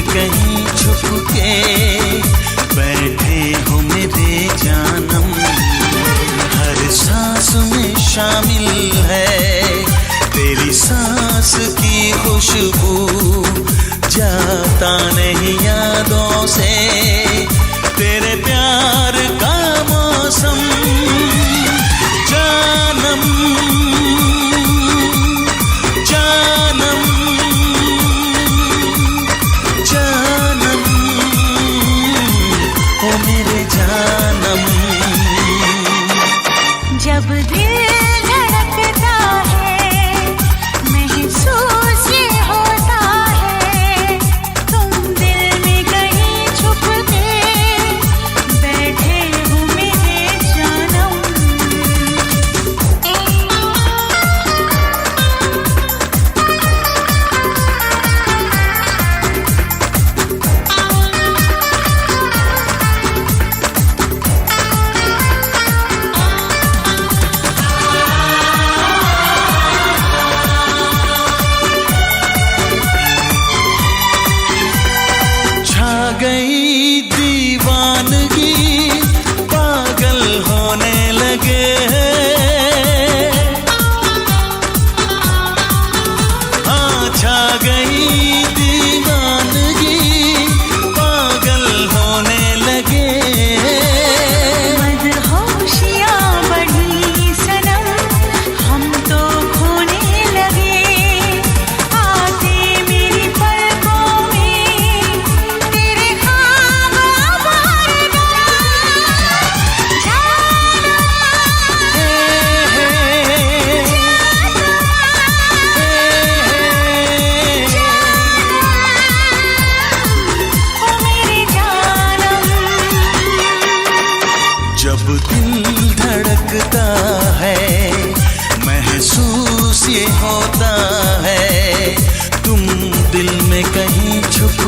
कहीं छुप के बैठे हो मेरे जानम, हर सांस में शामिल है तेरी सांस की खुशबू, जाता नहीं यादों से तेरे प्यार का मौसम। जानम जानम जानम ओ मेरे जानम। जब दिल धड़कता है महसूस ये होता है, तुम दिल में कहीं छुप के बैठे हो मेरे जानम। गई दीवानगी, पागल होने लगे हाँ, छा गई दीवानगी, पागल होने लगे। मदहोशियाँ बढ़ी सनम, हम तो खोने लगे, आते मेरी पलकों में तेरे ख्वाब आवारगा। ओ मेरे जानम। जब दिल धड़कता है महसूस ये होता है, तुम दिल में कहीं छुप